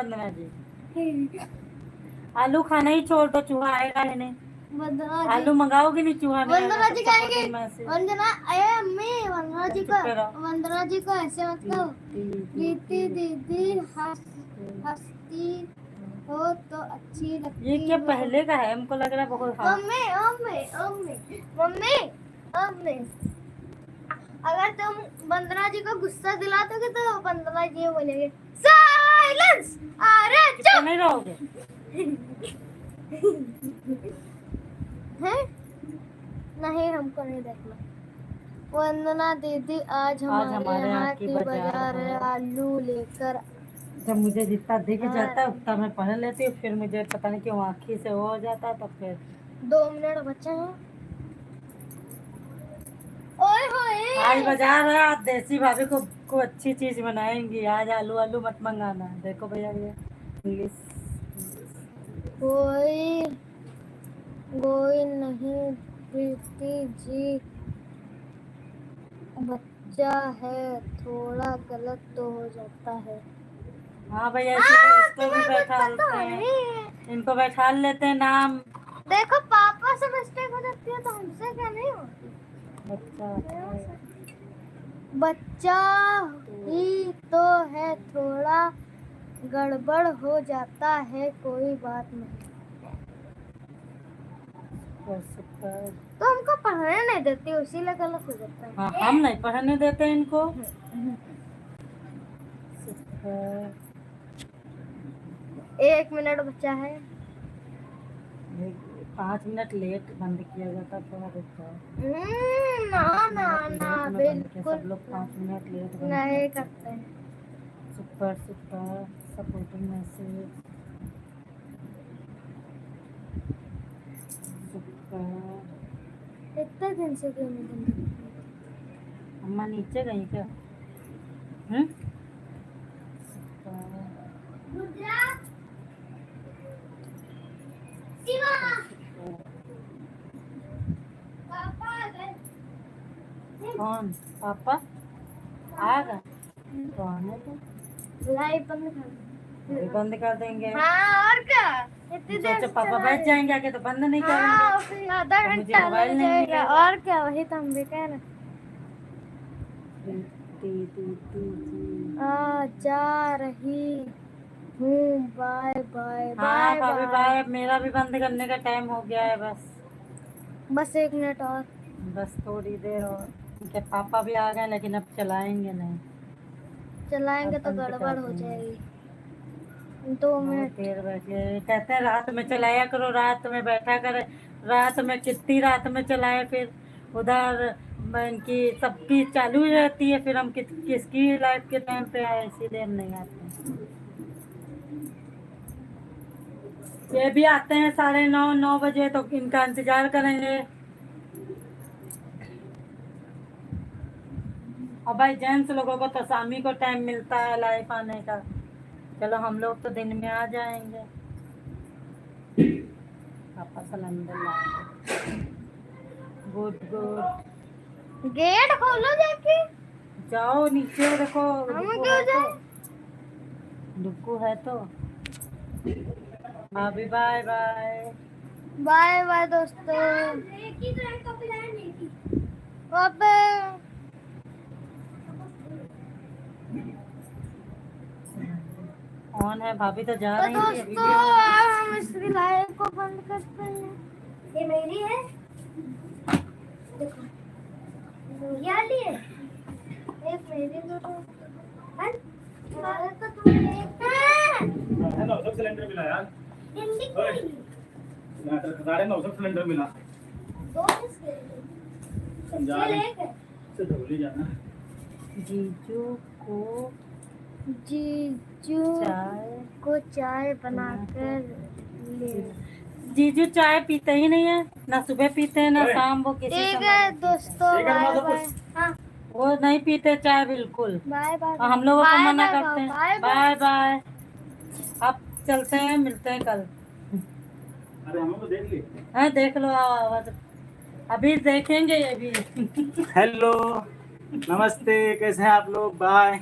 वंदना जी। आलू खाना ही छोड़ दो, चूहा आएगा ही नहीं। आलू मंगाओगी नहीं, चूहा नहीं आएगा। वंदना जी कहेंगे, वंदना अरे अम्मी वंदना जी को ऐसे मत कहो। दीदी दीदी हंसती हो तो अच्छी लगती। ये क्या पहले का है? हमको लग रहा है बहुत। Mummy mummy mummy mummy mummy, अगर तुम वंदना जी को गुस्सा दिलाओगे तो वंदना जी बोलेंगे साइलेंस, अरे चुप। नहीं रहोगे हैं? नहीं, हमको नहीं देखना। वंदना दीदी आज हमारे यहाँ की बाजार है, आलू लेकर। जब मुझे जितना दिख जाता है उतना मैं पढ़ लेती हूँ, फिर मुझे पता नहीं क्यों आँखी से वो हो जाता है, तो फिर 2 मिनट बचे हैं। ओए होए, आज बाजार है, आज देसी भाभी को अच्छी चीज बनाएंगी। आज आलू आलू मत मंगाना। देखो भैया ये इंग्लिश। कोई नहीं प्रीति जी, बच्चा है, थोड़ा गलत तो हो जाता है। हाँ भैया, इसको भी बैठा लेते हैं, इनको बैठा लेते हैं नाम। देखो पापा से मिस्टेक हो जाती है तो हमसे क्या नहीं होती। बच्चा ही तो है, थोड़ा गड़बड़ हो जाता है, कोई बात नहीं। तो हमको पढ़ने नहीं देती, इसीलिए गलत हो जाता है। हाँ, हम नहीं पढ़ने देते इनको। 1 मिनट बचा है। 5 मिनट लेट बंद किया जाता, थोड़ा रुकता है। ना ना ना, बिल्कुल सब लोग 5 मिनट लेट नहीं करते हैं। Super super supporting message. इतने दिन से क्यों नहीं बंद? अम्मा नीचे गई क्या? कौन पापा आएगा तो आने दो। लाइव बंद कर देंगे। हाँ, और क्या, इतनी देर सोचो पापा बैठ जाएंगे आके तो बंद नहीं करेंगे। हाँ, फिर आधा घंटा लग जाएगा। और क्या, वही तो हम भी कह रहे। जा रही हूँ, बाय बाय। हाँ भाभी बाय। मेरा भी बंद करने का टाइम हो गया है। बस 1 मिनट और, बस थोड़ी देर और। उनके पापा भी आ गए, लेकिन अब चलाएंगे नहीं। चलाएंगे तो गड़बड़ हो जाएगी। 2 मिनट देर बैठे कहते हैं रात में चलाया करो, रात में बैठा करे। रात में कितनी रात में चलाए, फिर उधर इनकी सबकी चालू ही रहती है, फिर हम किसकी लाइफ के टाइम पे आए, इसीलिए हम नहीं आते। ये भी आते हैं 9:30 बजे, तो इनका इंतजार करेंगे। और भाई जेंट्स लोगों को तो शामी को टाइम मिलता है लाइफ आने का। चलो हम लोग तो दिन में आ जाएंगे। पापा सिलेंडर लाए। Good good. गेट खोलो, जाके जाओ नीचे, देखो हम क्यों जाए? डुक्कू है तो। भाभी बाय बाय। बाय बाय दोस्तों। पापा ऑन है, भाभी तो जा रही है। दोस्तों, हम इस लाइव को बंद करते हैं। ये मेरी है, देखो ये वाली है, एक मेरी तो सिलेंडर मिला यार। 950 सिलेंडर मिला। 2 से ढोली जाना। जीजू को चाय बनाकर ले। जीजू चाय पीते ही नहीं है, ना सुबह पीते हैं ना शाम। वो किसी ठीक है दोस्तों, बाय बाय। हाँ, वो नहीं पीते चाय बिल्कुल। Bye bye. हम लोगों को मना करते हैं। Bye bye. अब चलते हैं, मिलते हैं कल। अरे हम लोग देख लिए। हाँ देख लो, आओ अभी देखेंगे ये भी। हेलो नमस्ते, कैसे हैं आप लोग? बाय।